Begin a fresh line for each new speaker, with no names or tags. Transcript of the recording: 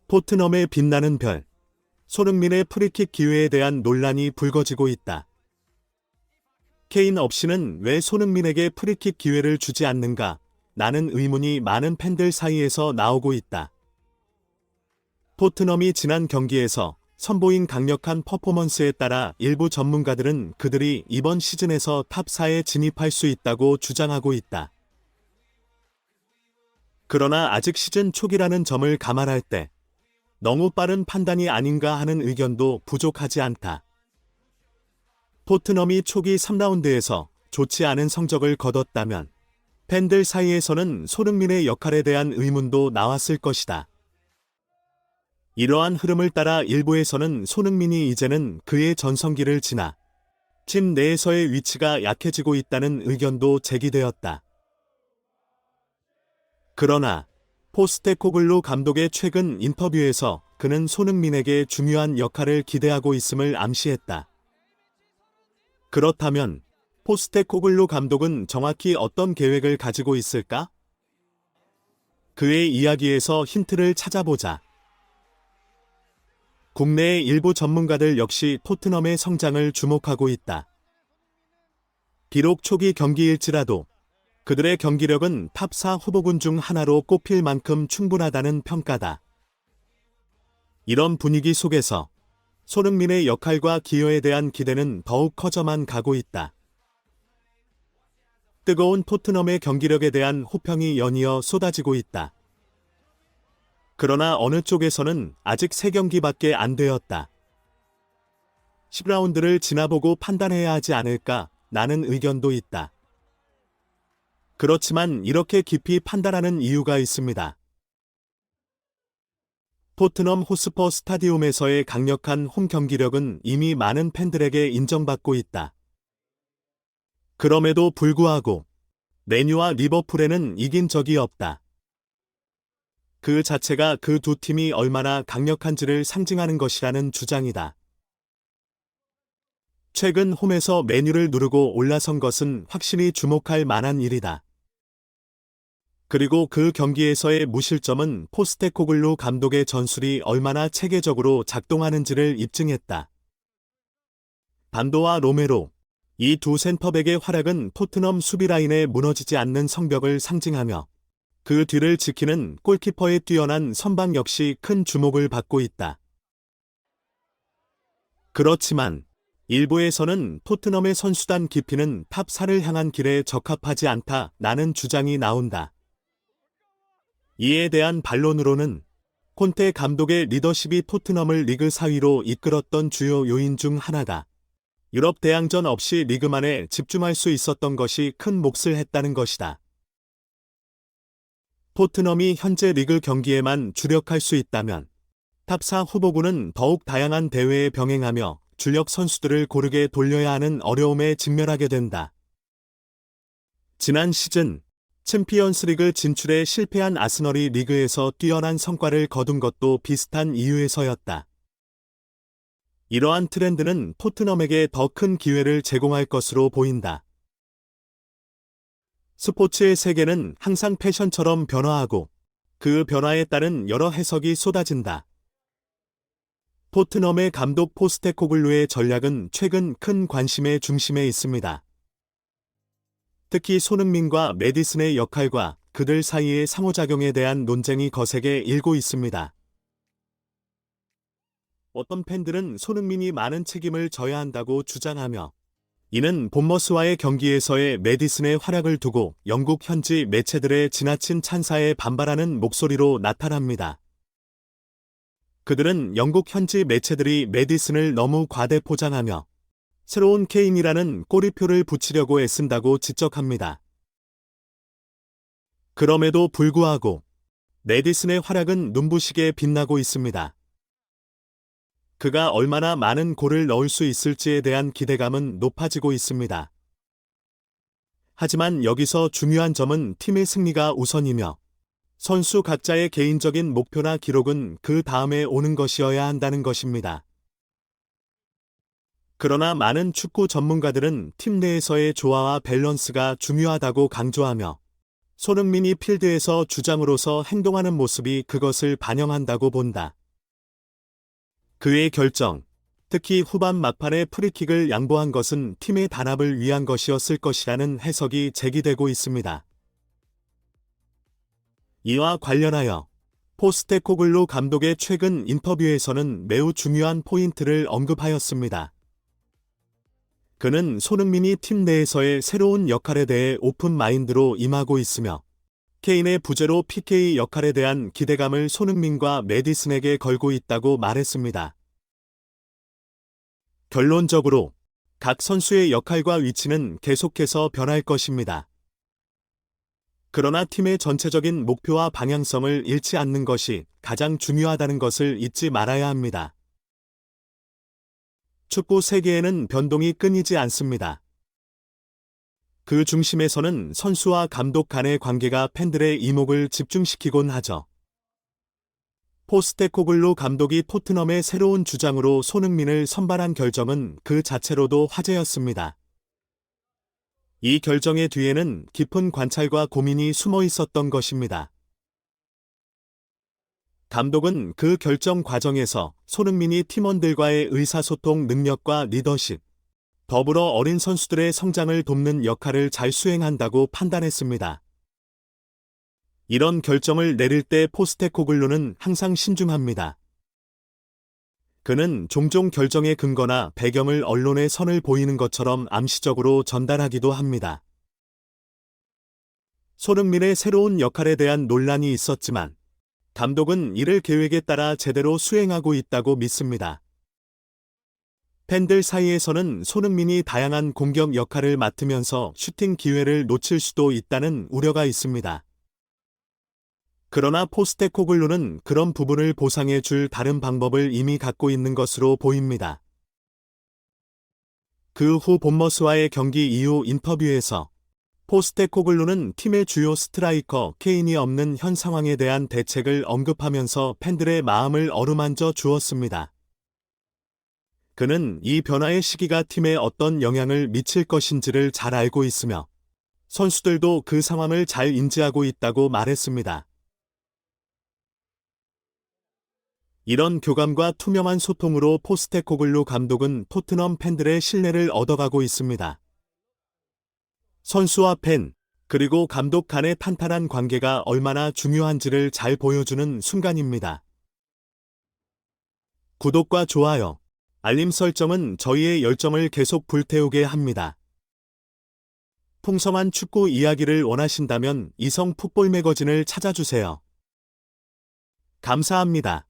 토트넘의 빛나는 별, 손흥민의 프리킥 기회에 대한 논란이 불거지고 있다. 케인 없이는 왜 손흥민에게 프리킥 기회를 주지 않는가? 라는 의문이 많은 팬들 사이에서 나오고 있다. 토트넘이 지난 경기에서 선보인 강력한 퍼포먼스에 따라 일부 전문가들은 그들이 이번 시즌에서 탑4에 진입할 수 있다고 주장하고 있다. 그러나 아직 시즌 초기라는 점을 감안할 때 너무 빠른 판단이 아닌가 하는 의견도 부족하지 않다. 토트넘이 초기 3라운드에서 좋지 않은 성적을 거뒀다면 팬들 사이에서는 손흥민의 역할에 대한 의문도 나왔을 것이다. 이러한 흐름을 따라 일부에서는 손흥민이 이제는 그의 전성기를 지나 팀 내에서의 위치가 약해지고 있다는 의견도 제기되었다. 그러나 포스테코글루 감독의 최근 인터뷰에서 그는 손흥민에게 중요한 역할을 기대하고 있음을 암시했다. 그렇다면 포스테코글루 감독은 정확히 어떤 계획을 가지고 있을까? 그의 이야기에서 힌트를 찾아보자. 국내의 일부 전문가들 역시 토트넘의 성장을 주목하고 있다. 비록 초기 경기일지라도 그들의 경기력은 탑4 후보군 중 하나로 꼽힐 만큼 충분하다는 평가다. 이런 분위기 속에서 손흥민의 역할과 기여에 대한 기대는 더욱 커져만 가고 있다. 뜨거운 토트넘의 경기력에 대한 호평이 연이어 쏟아지고 있다. 그러나 어느 쪽에서는 아직 3경기밖에 안 되었다. 10라운드를 지나보고 판단해야 하지 않을까 라는 의견도 있다. 그렇지만 이렇게 깊이 판단하는 이유가 있습니다. 토트넘 호스퍼 스타디움에서의 강력한 홈 경기력은 이미 많은 팬들에게 인정받고 있다. 그럼에도 불구하고 맨유와 리버풀에는 이긴 적이 없다. 그 자체가 그 두 팀이 얼마나 강력한지를 상징하는 것이라는 주장이다. 최근 홈에서 맨유를 누르고 올라선 것은 확실히 주목할 만한 일이다. 그리고 그 경기에서의 무실점은 포스테코글루 감독의 전술이 얼마나 체계적으로 작동하는지를 입증했다. 반도와 로메로, 이 두 센터백의 활약은 토트넘 수비라인에 무너지지 않는 성벽을 상징하며 그 뒤를 지키는 골키퍼의 뛰어난 선방 역시 큰 주목을 받고 있다. 그렇지만 일부에서는 토트넘의 선수단 깊이는 탑4를 향한 길에 적합하지 않다라는 주장이 나온다. 이에 대한 반론으로는 콘테 감독의 리더십이 토트넘을 리그 4위로 이끌었던 주요 요인 중 하나가 유럽 대항전 없이 리그만에 집중할 수 있었던 것이 큰 몫을 했다는 것이다. 토트넘이 현재 리그 경기에만 주력할 수 있다면 탑4 후보군은 더욱 다양한 대회에 병행하며 주력 선수들을 고르게 돌려야 하는 어려움에 직면하게 된다. 지난 시즌 챔피언스리그 진출에 실패한 아스널이 리그에서 뛰어난 성과를 거둔 것도 비슷한 이유에서였다. 이러한 트렌드는 토트넘에게 더 큰 기회를 제공할 것으로 보인다. 스포츠의 세계는 항상 패션처럼 변화하고 그 변화에 따른 여러 해석이 쏟아진다. 토트넘의 감독 포스테코글루의 전략은 최근 큰 관심의 중심에 있습니다. 특히 손흥민과 메디슨의 역할과 그들 사이의 상호작용에 대한 논쟁이 거세게 일고 있습니다. 어떤 팬들은 손흥민이 많은 책임을 져야 한다고 주장하며 이는 본머스와의 경기에서의 메디슨의 활약을 두고 영국 현지 매체들의 지나친 찬사에 반발하는 목소리로 나타납니다. 그들은 영국 현지 매체들이 메디슨을 너무 과대 포장하며 새로운 케인이라는 꼬리표를 붙이려고 애쓴다고 지적합니다. 그럼에도 불구하고 메디슨의 활약은 눈부시게 빛나고 있습니다. 그가 얼마나 많은 골을 넣을 수 있을지에 대한 기대감은 높아지고 있습니다. 하지만 여기서 중요한 점은 팀의 승리가 우선이며 선수 각자의 개인적인 목표나 기록은 그 다음에 오는 것이어야 한다는 것입니다. 그러나 많은 축구 전문가들은 팀 내에서의 조화와 밸런스가 중요하다고 강조하며 손흥민이 필드에서 주장으로서 행동하는 모습이 그것을 반영한다고 본다. 그의 결정, 특히 후반 막판에 프리킥을 양보한 것은 팀의 단합을 위한 것이었을 것이라는 해석이 제기되고 있습니다. 이와 관련하여 포스테코글루 감독의 최근 인터뷰에서는 매우 중요한 포인트를 언급하였습니다. 그는 손흥민이 팀 내에서의 새로운 역할에 대해 오픈 마인드로 임하고 있으며 케인의 부재로 PK 역할에 대한 기대감을 손흥민과 메디슨에게 걸고 있다고 말했습니다. 결론적으로 각 선수의 역할과 위치는 계속해서 변할 것입니다. 그러나 팀의 전체적인 목표와 방향성을 잃지 않는 것이 가장 중요하다는 것을 잊지 말아야 합니다. 축구 세계에는 변동이 끊이지 않습니다. 그 중심에서는 선수와 감독 간의 관계가 팬들의 이목을 집중시키곤 하죠. 포스테코글루 감독이 토트넘의 새로운 주장으로 손흥민을 선발한 결정은 그 자체로도 화제였습니다. 이 결정의 뒤에는 깊은 관찰과 고민이 숨어 있었던 것입니다. 감독은 그 결정 과정에서 손흥민이 팀원들과의 의사소통 능력과 리더십, 더불어 어린 선수들의 성장을 돕는 역할을 잘 수행한다고 판단했습니다. 이런 결정을 내릴 때 포스테코글루는 항상 신중합니다. 그는 종종 결정의 근거나 배경을 언론에 선을 보이는 것처럼 암시적으로 전달하기도 합니다. 손흥민의 새로운 역할에 대한 논란이 있었지만 감독은 이를 계획에 따라 제대로 수행하고 있다고 믿습니다. 팬들 사이에서는 손흥민이 다양한 공격 역할을 맡으면서 슈팅 기회를 놓칠 수도 있다는 우려가 있습니다. 그러나 포스테코글루는 그런 부분을 보상해 줄 다른 방법을 이미 갖고 있는 것으로 보입니다. 그 후 본머스와의 경기 이후 인터뷰에서 포스테코글루는 팀의 주요 스트라이커 케인이 없는 현 상황에 대한 대책을 언급하면서 팬들의 마음을 어루만져 주었습니다. 그는 이 변화의 시기가 팀에 어떤 영향을 미칠 것인지를 잘 알고 있으며 선수들도 그 상황을 잘 인지하고 있다고 말했습니다. 이런 교감과 투명한 소통으로 포스테코글루 감독은 토트넘 팬들의 신뢰를 얻어가고 있습니다. 선수와 팬, 그리고 감독 간의 탄탄한 관계가 얼마나 중요한지를 잘 보여주는 순간입니다. 구독과 좋아요, 알림 설정은 저희의 열정을 계속 불태우게 합니다. 풍성한 축구 이야기를 원하신다면 이성 풋볼 매거진을 찾아주세요. 감사합니다.